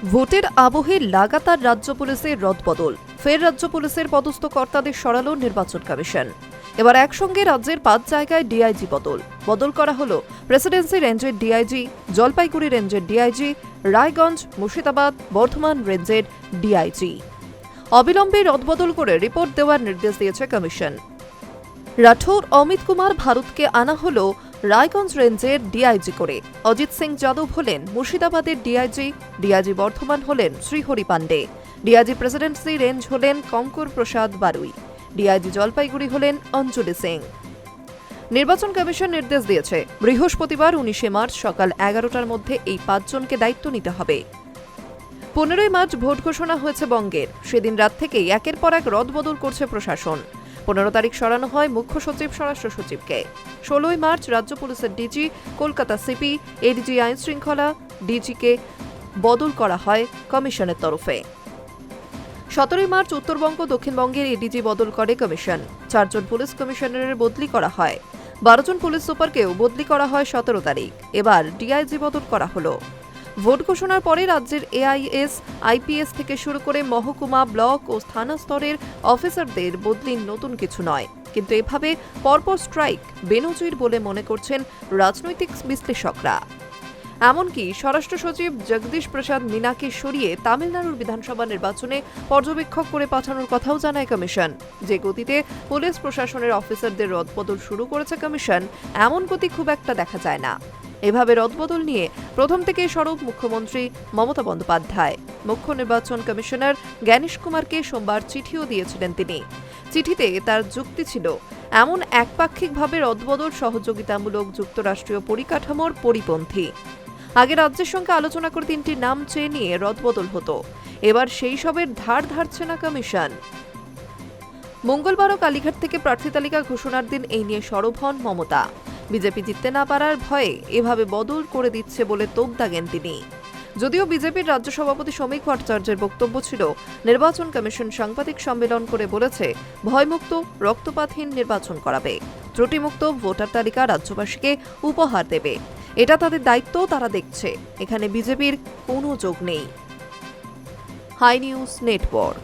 ভোটের আবহে লাগাতার রাজ্য পুলিশের রদবদল। ফের রাজ্য পুলিশের পদস্থ কর্তাদের সরালো নির্বাচন কমিশন। এবার একসঙ্গে রাজ্যের 5 জায়গায় ডিআইজি বদল করা হলো প্রেসিডেন্সি রেঞ্জের ডিআইজি, জলপাইগুড়ি রেঞ্জের ডিআইজি, রায়গঞ্জ, মুর্শিদাবাদ, বর্ধমান রেঞ্জের ডিআইজি। অবিলম্বে রদবদল করে রিপোর্ট দেওয়ার নির্দেশ দিয়েছে কমিশন। রাঠৌর অমিত কুমার ভারতকে আনা হলো রায়গঞ্জ রেঞ্জের ডিআইজি করে। অজিত সিং যাদব হলেন মুর্শিদাবাদের ডিআইজি বর্ধমান হলেন Shrihari Pandey, DIG Presidency range হলেন কঙ্কর প্রসাদ বারুই, ডিআইজি জলপাইগুড়ি হলেন অঞ্জলি সিং। নির্বাচন কমিশন নির্দেশ দিয়েছে বৃহস্পতিবার 19 মার্চ সকাল 11টার মধ্যে এই 5 জনকে দায়িত্ব নিতে হবে। 15 মার্চ ভোট ঘোষণা হয়েছে বঙ্গের। সেদিন রাত থেকেই একের পর এক রদবদল করছে প্রশাসন। 15 তারিখ সরানো হয় মুখ্য সচিব, স্বরাষ্ট্র সচিবকে। 16 মার্চ রাজ্য পুলিশের ডিজি, কলকাতা সিপি, এডিজি আইন শৃঙ্খলা, ডিজিকে বদল করা হয় কমিশনের তরফে। 17 মার্চ উত্তরবঙ্গ, দক্ষিণবঙ্গের এডিজি বদল করে কমিশন। 4 জন পুলিশ কমিশনারের বদলি করা হয়। 12 জন পুলিশ সুপারকেও বদলি করা হয় 17 তারিখ। এবার ডিআইজি বদল করা হলো। ভোট ঘোষণার পরে রাজ্যের এআইএস, আইপিএস থেকে শুরু করে মহকুমা, ব্লক ও থানা স্তরের অফিসারদের বদলি নতুন কিছু নয়, কিন্তু এভাবে পরপর স্ট্রাইক বেনজির বলে মনে করছেন রাজনৈতিক বিশ্লেষকরা। এমনকি স্বরাষ্ট্র সচিব জগদীশ প্রসাদ মিনাকে সরিয়ে তামিলনাড়ুর বিধানসভা নির্বাচনে পর্যবেক্ষক করে পাঠানোর কথাও জানায় কমিশন। যে গতিতে পুলিশ প্রশাসনের অফিসারদের রদবদল শুরু করেছে কমিশন, এমন গতি খুব একটা দেখা যায় না। এভাবে রদবদল নিয়ে প্রথম থেকেই সরব মুখ্যমন্ত্রী মমতা বন্দ্যোপাধ্যায়। মুখ্য নির্বাচন কমিশনার জ্ঞানেশ কুমারকে সোমবার চিঠিও দিয়েছিলেন তিনি। চিঠিতে তার যুক্তি ছিল, এমন একপাক্ষিকভাবে রদবদল সহযোগিতামূলক যুক্তরাষ্ট্রীয় পরিকাঠামোর পরিপন্থী। আগে রাজ্যের সঙ্গে আলোচনা করে 3টি নাম চেয়ে নিয়ে রদবদল হতো, এবার সেই সবের ধার ধারছে না কমিশন। মঙ্গলবারও কালীঘাট থেকে প্রার্থী তালিকা ঘোষণার দিন এই নিয়ে সরব হন মমতা। বিজেপি জিততে না পারার ভয়ে এভাবে বদল করে দিচ্ছে বলে তোপ দাগেন তিনি। যদিও বিজেপির রাজ্য সভাপতি শ্রমিক ভট্টাচার্যের বক্তব্য ছিল, নির্বাচন কমিশন সাংবাদিক সম্মেলন করে বলেছে ভয়মুক্ত, রক্তপাতহীন নির্বাচন করাবে, ত্রুটিমুক্ত ভোটার তালিকা রাজ্যবাসীকে উপহার দেবে। এটা তাদের দায়িত্ব, তারা দেখছে। এখানে বিজেপির কোনো যোগ নেই। Hi news network.